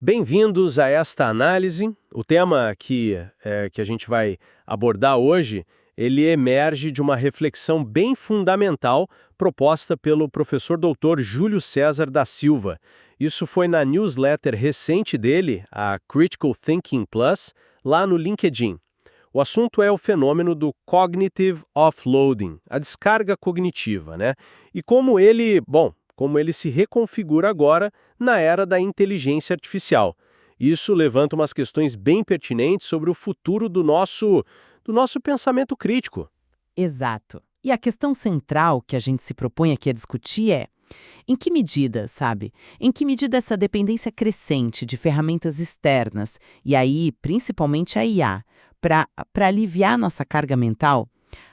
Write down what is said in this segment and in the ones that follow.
Bem-vindos a esta análise. O tema que a gente vai abordar hoje, ele emerge de uma reflexão bem fundamental proposta pelo professor doutor Júlio César da Silva. Isso foi na newsletter recente dele, a Critical Thinking Plus, lá no LinkedIn. O assunto é o fenômeno do cognitive offloading, a descarga cognitiva, né? E como ele se reconfigura agora na era da inteligência artificial. Isso levanta umas questões bem pertinentes sobre o futuro do nosso pensamento crítico. Exato. E a questão central que a gente se propõe aqui a discutir é: em que medida, sabe? Em que medida essa dependência crescente de ferramentas externas, e aí principalmente a IA, para aliviar nossa carga mental,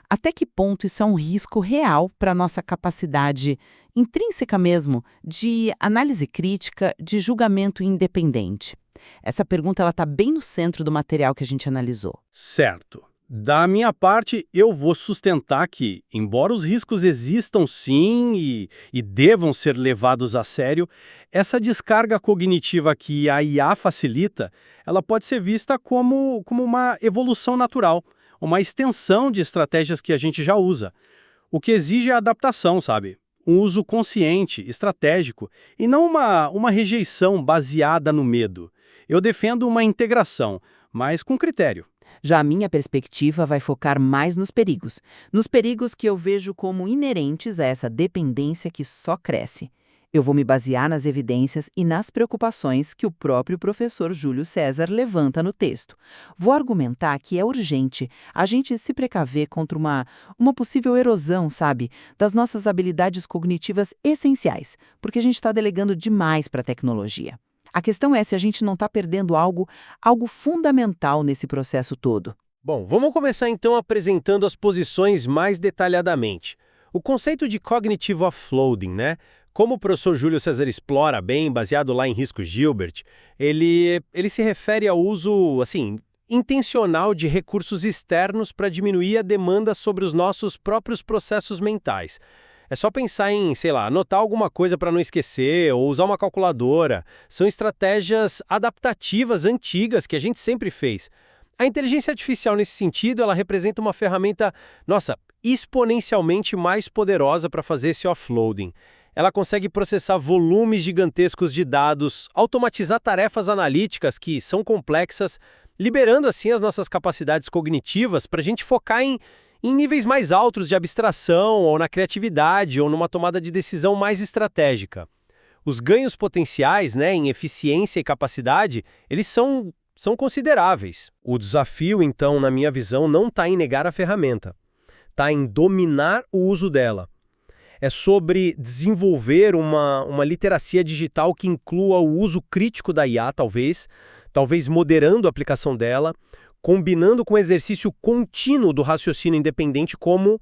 até que ponto isso é um risco real para a nossa capacidade intrínseca mesmo de análise crítica, de julgamento independente? Essa pergunta está bem no centro do material que a gente analisou. Certo. Da minha parte, eu vou sustentar que, embora os riscos existam sim e devam ser levados a sério, essa descarga cognitiva que a IA facilita, ela pode ser vista como uma evolução natural, uma extensão de estratégias que a gente já usa. O que exige é adaptação, sabe? Um uso consciente, estratégico, e não uma rejeição baseada no medo. Eu defendo uma integração, mas com critério. Já a minha perspectiva vai focar mais nos perigos que eu vejo como inerentes a essa dependência que só cresce. Eu vou me basear nas evidências e nas preocupações que o próprio professor Júlio César levanta no texto. Vou argumentar que é urgente a gente se precaver contra uma possível erosão, sabe, das nossas habilidades cognitivas essenciais, porque a gente está delegando demais para a tecnologia. A questão é se a gente não está perdendo algo fundamental nesse processo todo. Bom, vamos começar então apresentando as posições mais detalhadamente. O conceito de cognitive offloading, né? Como o professor Júlio César explora bem, baseado lá em Risco Gilbert, ele se refere ao uso, intencional de recursos externos para diminuir a demanda sobre os nossos próprios processos mentais. É só pensar em, anotar alguma coisa para não esquecer ou usar uma calculadora. São estratégias adaptativas antigas que a gente sempre fez. A inteligência artificial, nesse sentido, ela representa uma ferramenta, exponencialmente mais poderosa para fazer esse offloading. Ela consegue processar volumes gigantescos de dados, automatizar tarefas analíticas que são complexas, liberando assim as nossas capacidades cognitivas para a gente focar em níveis mais altos de abstração, ou na criatividade, ou numa tomada de decisão mais estratégica. Os ganhos potenciais, em eficiência e capacidade, eles são consideráveis. O desafio, então, na minha visão, não está em negar a ferramenta. Está em dominar o uso dela. É sobre desenvolver uma literacia digital que inclua o uso crítico da IA, talvez moderando a aplicação dela, combinando com o exercício contínuo do raciocínio independente como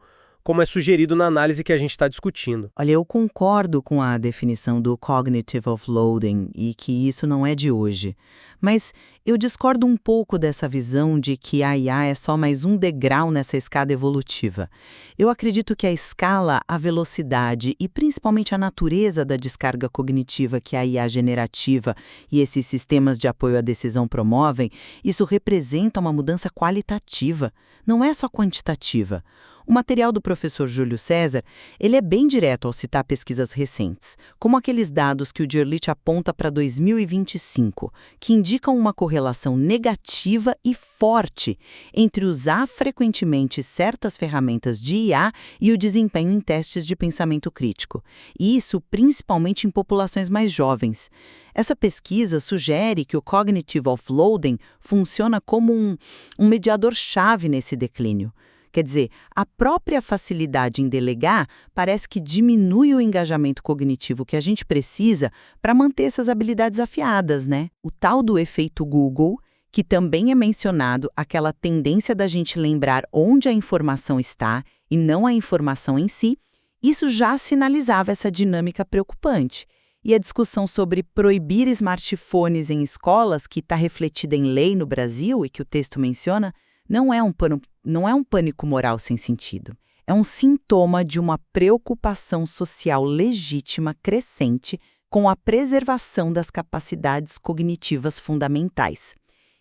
é sugerido na análise que a gente está discutindo. Olha, eu concordo com a definição do cognitive offloading e que isso não é de hoje. Mas eu discordo um pouco dessa visão de que a IA é só mais um degrau nessa escada evolutiva. Eu acredito que a escala, a velocidade e principalmente a natureza da descarga cognitiva que a IA generativa e esses sistemas de apoio à decisão promovem, isso representa uma mudança qualitativa, não é só quantitativa. O material do professor Júlio César, ele é bem direto ao citar pesquisas recentes, como aqueles dados que o Dirlich aponta para 2025, que indicam uma correlação negativa e forte entre usar frequentemente certas ferramentas de IA e o desempenho em testes de pensamento crítico. E isso principalmente em populações mais jovens. Essa pesquisa sugere que o cognitive offloading funciona como um mediador-chave nesse declínio. Quer dizer, a própria facilidade em delegar parece que diminui o engajamento cognitivo que a gente precisa para manter essas habilidades afiadas, né? O tal do efeito Google, que também é mencionado, aquela tendência da gente lembrar onde a informação está e não a informação em si, isso já sinalizava essa dinâmica preocupante. E a discussão sobre proibir smartphones em escolas, que está refletida em lei no Brasil e que o texto menciona, não é um pânico moral sem sentido. É um sintoma de uma preocupação social legítima crescente com a preservação das capacidades cognitivas fundamentais.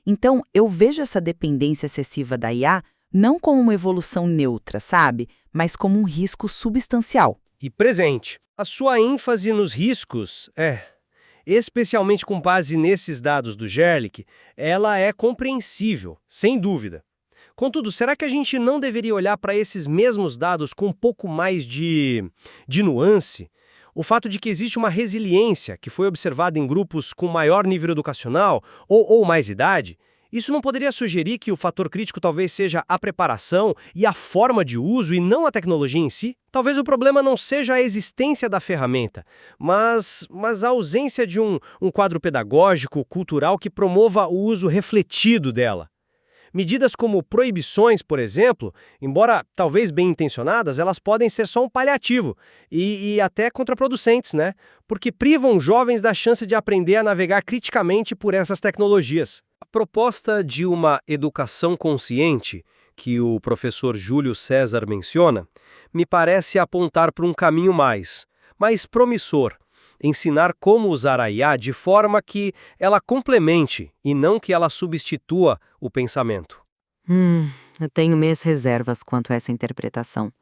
Então, eu vejo essa dependência excessiva da IA não como uma evolução neutra, sabe? Mas como um risco substancial. E presente. A sua ênfase nos riscos, especialmente com base nesses dados do Gerlich, ela é compreensível, sem dúvida. Contudo, será que a gente não deveria olhar para esses mesmos dados com um pouco mais de nuance? O fato de que existe uma resiliência que foi observada em grupos com maior nível educacional ou mais idade, isso não poderia sugerir que o fator crítico talvez seja a preparação e a forma de uso e não a tecnologia em si? Talvez o problema não seja a existência da ferramenta, mas a ausência de um quadro pedagógico, cultural que promova o uso refletido dela. Medidas como proibições, por exemplo, embora talvez bem intencionadas, elas podem ser só um paliativo e até contraproducentes, né? Porque privam jovens da chance de aprender a navegar criticamente por essas tecnologias. A proposta de uma educação consciente, que o professor Júlio César menciona, me parece apontar para um caminho mais promissor. Ensinar como usar a IA de forma que ela complemente e não que ela substitua o pensamento. Eu tenho minhas reservas quanto a essa interpretação.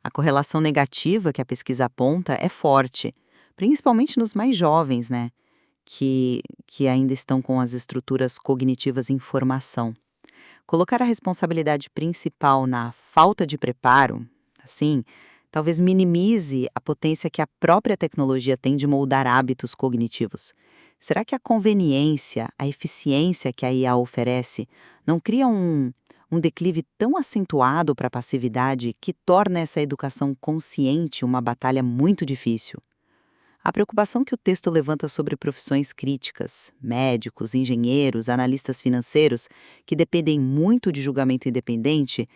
A correlação negativa que a pesquisa aponta é forte, principalmente nos mais jovens, né? Que ainda estão com as estruturas cognitivas em formação. Colocar a responsabilidade principal na falta de preparo, assim, talvez minimize a potência que a própria tecnologia tem de moldar hábitos cognitivos. Será que a conveniência, a eficiência que a IA oferece não cria um declive tão acentuado para a passividade que torna essa educação consciente uma batalha muito difícil? A preocupação que o texto levanta sobre profissões críticas, médicos, engenheiros, analistas financeiros, que dependem muito de julgamento independente,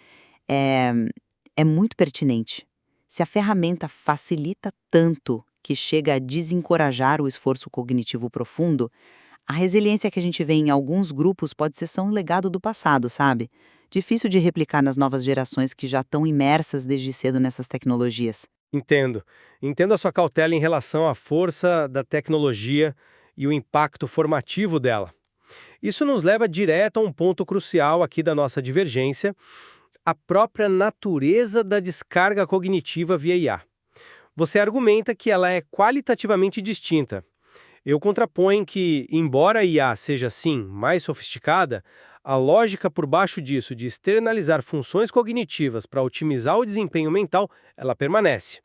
é muito pertinente. Se a ferramenta facilita tanto que chega a desencorajar o esforço cognitivo profundo, a resiliência que a gente vê em alguns grupos pode ser só um legado do passado, sabe? Difícil de replicar nas novas gerações que já estão imersas desde cedo nessas tecnologias. Entendo. Entendo a sua cautela em relação à força da tecnologia e o impacto formativo dela. Isso nos leva direto a um ponto crucial aqui da nossa divergência, a própria natureza da descarga cognitiva via IA. Você argumenta que ela é qualitativamente distinta. Eu contraponho que, embora a IA seja, sim, mais sofisticada, a lógica por baixo disso de externalizar funções cognitivas para otimizar o desempenho mental, ela permanece.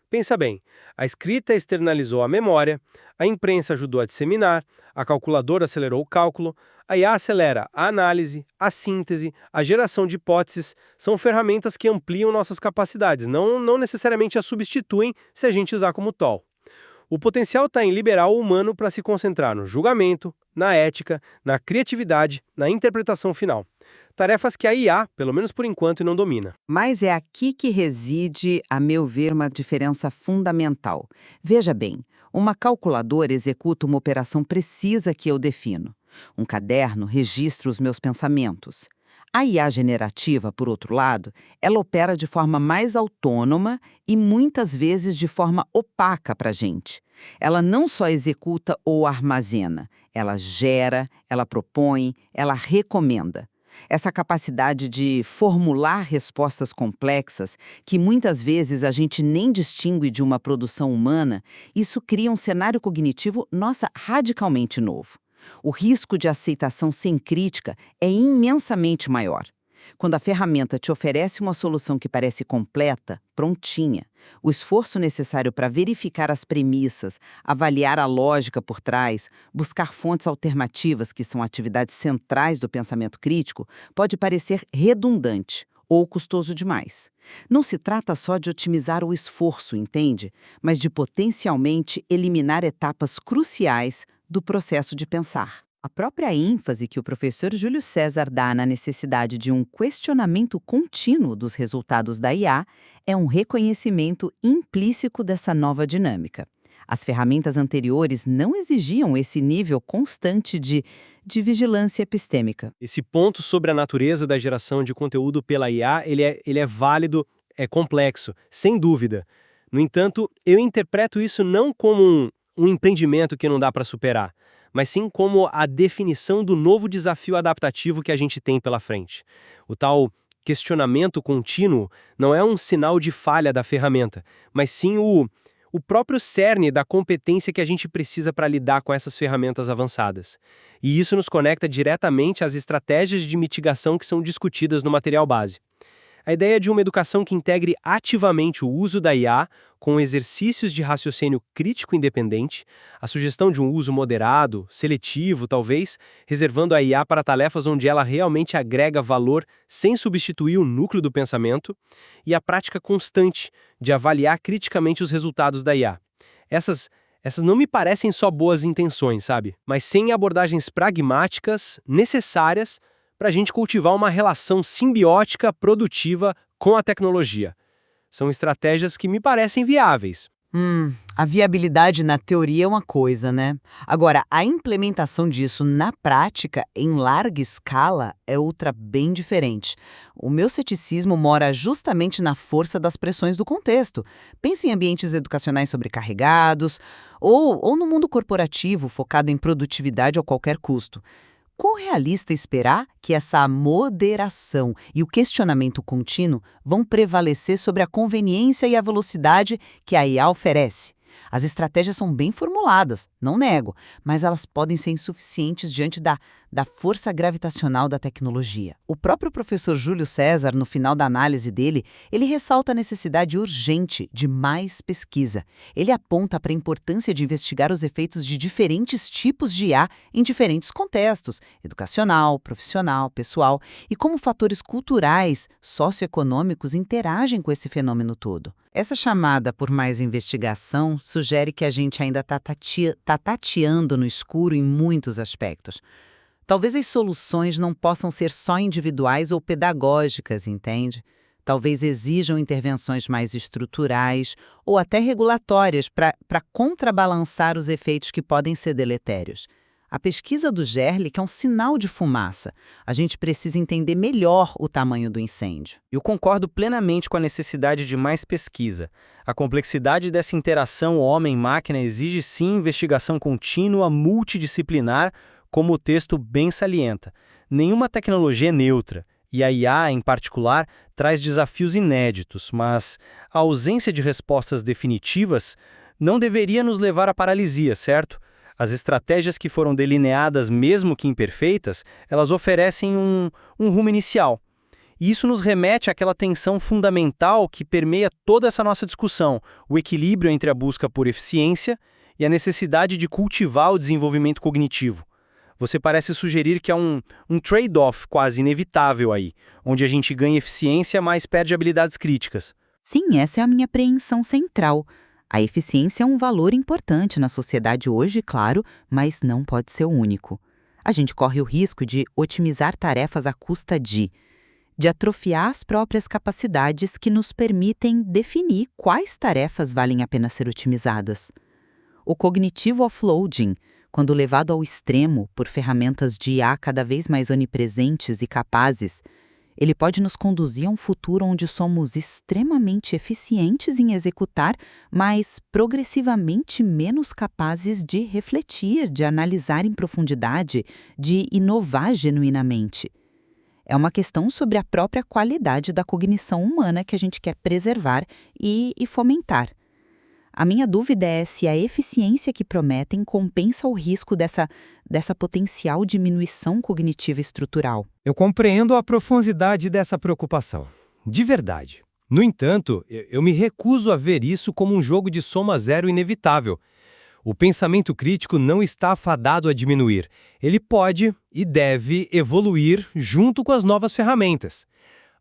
Pensa bem, a escrita externalizou a memória, a imprensa ajudou a disseminar, a calculadora acelerou o cálculo, a IA acelera a análise, a síntese, a geração de hipóteses, são ferramentas que ampliam nossas capacidades, não necessariamente as substituem se a gente usar como tool. O potencial está em liberar o humano para se concentrar no julgamento, na ética, na criatividade, na interpretação final. Tarefas que a IA, pelo menos por enquanto, não domina. Mas é aqui que reside, a meu ver, uma diferença fundamental. Veja bem, uma calculadora executa uma operação precisa que eu defino. Um caderno registra os meus pensamentos. A IA generativa, por outro lado, ela opera de forma mais autônoma e muitas vezes de forma opaca para a gente. Ela não só executa ou armazena, ela gera, ela propõe, ela recomenda. Essa capacidade de formular respostas complexas, que muitas vezes a gente nem distingue de uma produção humana, isso cria um cenário cognitivo, radicalmente novo. O risco de aceitação sem crítica é imensamente maior. Quando a ferramenta te oferece uma solução que parece completa, prontinha, o esforço necessário para verificar as premissas, avaliar a lógica por trás, buscar fontes alternativas, que são atividades centrais do pensamento crítico, pode parecer redundante ou custoso demais. Não se trata só de otimizar o esforço, entende? Mas de potencialmente eliminar etapas cruciais do processo de pensar. A própria ênfase que o professor Júlio César dá na necessidade de um questionamento contínuo dos resultados da IA é um reconhecimento implícito dessa nova dinâmica. As ferramentas anteriores não exigiam esse nível constante de vigilância epistêmica. Esse ponto sobre a natureza da geração de conteúdo pela IA, ele é válido, é complexo, sem dúvida. No entanto, eu interpreto isso não como um empreendimento que não dá para superar, mas sim como a definição do novo desafio adaptativo que a gente tem pela frente. O tal questionamento contínuo não é um sinal de falha da ferramenta, mas sim o próprio cerne da competência que a gente precisa para lidar com essas ferramentas avançadas. E isso nos conecta diretamente às estratégias de mitigação que são discutidas no material base. A ideia de uma educação que integre ativamente o uso da IA com exercícios de raciocínio crítico independente, a sugestão de um uso moderado, seletivo talvez, reservando a IA para tarefas onde ela realmente agrega valor sem substituir o núcleo do pensamento, e a prática constante de avaliar criticamente os resultados da IA. Essas não me parecem só boas intenções, sabe? Mas sim abordagens pragmáticas, necessárias, para a gente cultivar uma relação simbiótica, produtiva com a tecnologia. São estratégias que me parecem viáveis. A viabilidade na teoria é uma coisa, né? Agora, a implementação disso na prática, em larga escala, é outra bem diferente. O meu ceticismo mora justamente na força das pressões do contexto. Pense em ambientes educacionais sobrecarregados ou no mundo corporativo focado em produtividade a qualquer custo. Quão realista esperar que essa moderação e o questionamento contínuo vão prevalecer sobre a conveniência e a velocidade que a IA oferece? As estratégias são bem formuladas, não nego, mas elas podem ser insuficientes diante da força gravitacional da tecnologia. O próprio professor Júlio César, no final da análise dele, ele ressalta a necessidade urgente de mais pesquisa. Ele aponta para a importância de investigar os efeitos de diferentes tipos de IA em diferentes contextos, educacional, profissional, pessoal, e como fatores culturais, socioeconômicos interagem com esse fenômeno todo. Essa chamada por mais investigação sugere que a gente ainda está tateando no escuro em muitos aspectos. Talvez as soluções não possam ser só individuais ou pedagógicas, entende? Talvez exijam intervenções mais estruturais ou até regulatórias para contrabalançar os efeitos que podem ser deletérios. A pesquisa do Gerlich é um sinal de fumaça. A gente precisa entender melhor o tamanho do incêndio. Eu concordo plenamente com a necessidade de mais pesquisa. A complexidade dessa interação homem-máquina exige sim investigação contínua, multidisciplinar, como o texto bem salienta. Nenhuma tecnologia é neutra, e a IA, em particular, traz desafios inéditos, mas a ausência de respostas definitivas não deveria nos levar à paralisia, certo? As estratégias que foram delineadas, mesmo que imperfeitas, elas oferecem um rumo inicial. E isso nos remete àquela tensão fundamental que permeia toda essa nossa discussão, o equilíbrio entre a busca por eficiência e a necessidade de cultivar o desenvolvimento cognitivo. Você parece sugerir que há um trade-off quase inevitável aí, onde a gente ganha eficiência, mas perde habilidades críticas. Sim, essa é a minha apreensão central. A eficiência é um valor importante na sociedade hoje, claro, mas não pode ser o único. A gente corre o risco de otimizar tarefas à custa de atrofiar as próprias capacidades que nos permitem definir quais tarefas valem a pena ser otimizadas. O cognitive offloading, quando levado ao extremo por ferramentas de IA cada vez mais onipresentes e capazes, ele pode nos conduzir a um futuro onde somos extremamente eficientes em executar, mas progressivamente menos capazes de refletir, de analisar em profundidade, de inovar genuinamente. É uma questão sobre a própria qualidade da cognição humana que a gente quer preservar e fomentar. A minha dúvida é se a eficiência que prometem compensa o risco dessa potencial diminuição cognitiva estrutural. Eu compreendo a profundidade dessa preocupação. De verdade. No entanto, eu me recuso a ver isso como um jogo de soma zero inevitável. O pensamento crítico não está afadado a diminuir. Ele pode e deve evoluir junto com as novas ferramentas.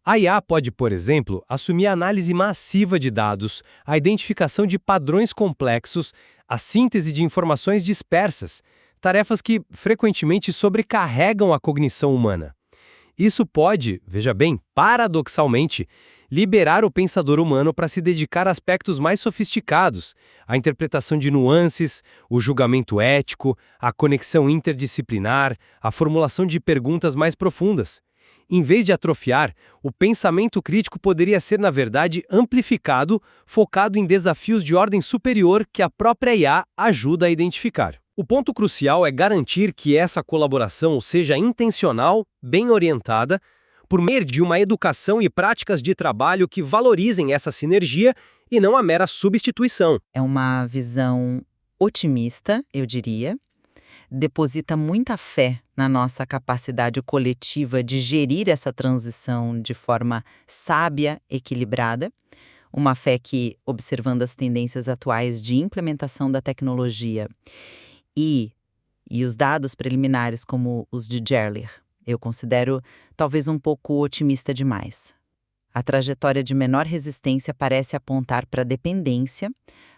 A IA pode, por exemplo, assumir a análise massiva de dados, a identificação de padrões complexos, a síntese de informações dispersas, tarefas que frequentemente sobrecarregam a cognição humana. Isso pode, veja bem, paradoxalmente, liberar o pensador humano para se dedicar a aspectos mais sofisticados, a interpretação de nuances, o julgamento ético, a conexão interdisciplinar, a formulação de perguntas mais profundas. Em vez de atrofiar, o pensamento crítico poderia ser, na verdade, amplificado, focado em desafios de ordem superior que a própria IA ajuda a identificar. O ponto crucial é garantir que essa colaboração seja intencional, bem orientada, por meio de uma educação e práticas de trabalho que valorizem essa sinergia e não a mera substituição. É uma visão otimista, eu diria. Deposita muita fé na nossa capacidade coletiva de gerir essa transição de forma sábia, equilibrada. Uma fé que, observando as tendências atuais de implementação da tecnologia e os dados preliminares como os de Gerlich, eu considero talvez um pouco otimista demais. A trajetória de menor resistência parece apontar para a dependência,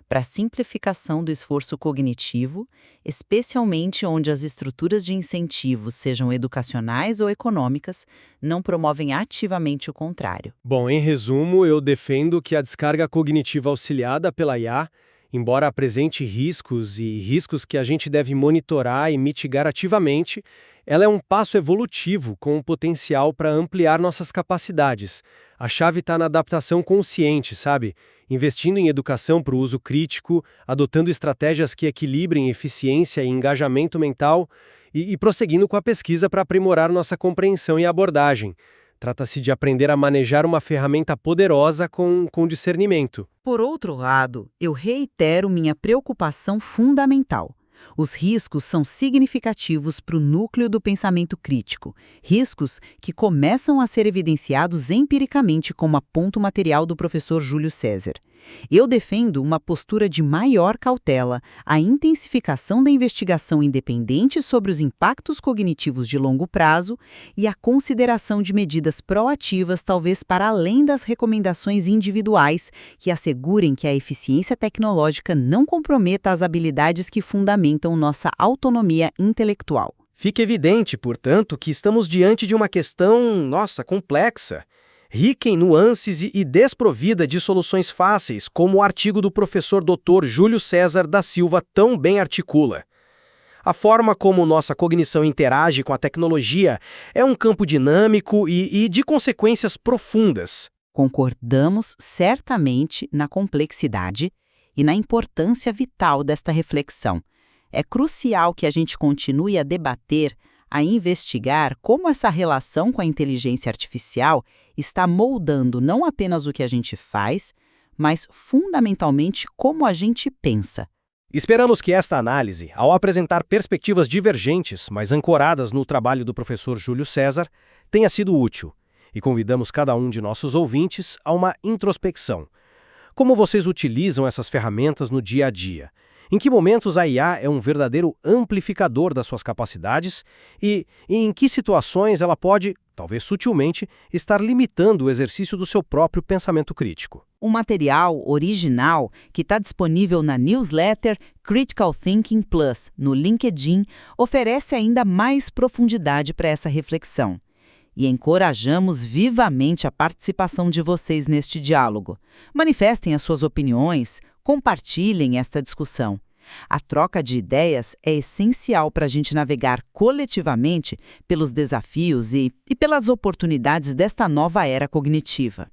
para a simplificação do esforço cognitivo, especialmente onde as estruturas de incentivos, sejam educacionais ou econômicas, não promovem ativamente o contrário. Bom, em resumo, eu defendo que a descarga cognitiva auxiliada pela IA, embora apresente riscos que a gente deve monitorar e mitigar ativamente, ela é um passo evolutivo com o potencial para ampliar nossas capacidades. A chave está na adaptação consciente, sabe? Investindo em educação para o uso crítico, adotando estratégias que equilibrem eficiência e engajamento mental e prosseguindo com a pesquisa para aprimorar nossa compreensão e abordagem. Trata-se de aprender a manejar uma ferramenta poderosa com discernimento. Por outro lado, eu reitero minha preocupação fundamental. Os riscos são significativos para o núcleo do pensamento crítico, riscos que começam a ser evidenciados empiricamente, como aponta o material do professor Júlio César. Eu defendo uma postura de maior cautela, a intensificação da investigação independente sobre os impactos cognitivos de longo prazo e a consideração de medidas proativas, talvez para além das recomendações individuais, que assegurem que a eficiência tecnológica não comprometa as habilidades que fundamentam nossa autonomia intelectual. Fica evidente, portanto, que estamos diante de uma questão, complexa, rica em nuances e desprovida de soluções fáceis, como o artigo do professor Dr. Júlio César da Silva tão bem articula. A forma como nossa cognição interage com a tecnologia é um campo dinâmico e de consequências profundas. Concordamos certamente na complexidade e na importância vital desta reflexão. É crucial que a gente continue a debater, a investigar como essa relação com a inteligência artificial está moldando não apenas o que a gente faz, mas fundamentalmente como a gente pensa. Esperamos que esta análise, ao apresentar perspectivas divergentes, mas ancoradas no trabalho do professor Júlio César, tenha sido útil, e convidamos cada um de nossos ouvintes a uma introspecção. Como vocês utilizam essas ferramentas no dia a dia? Em que momentos a IA é um verdadeiro amplificador das suas capacidades e em que situações ela pode, talvez sutilmente, estar limitando o exercício do seu próprio pensamento crítico? Um material original que está disponível na newsletter Critical Thinking Plus, no LinkedIn, oferece ainda mais profundidade para essa reflexão. E encorajamos vivamente a participação de vocês neste diálogo. Manifestem as suas opiniões, compartilhem esta discussão. A troca de ideias é essencial para a gente navegar coletivamente pelos desafios e pelas oportunidades desta nova era cognitiva.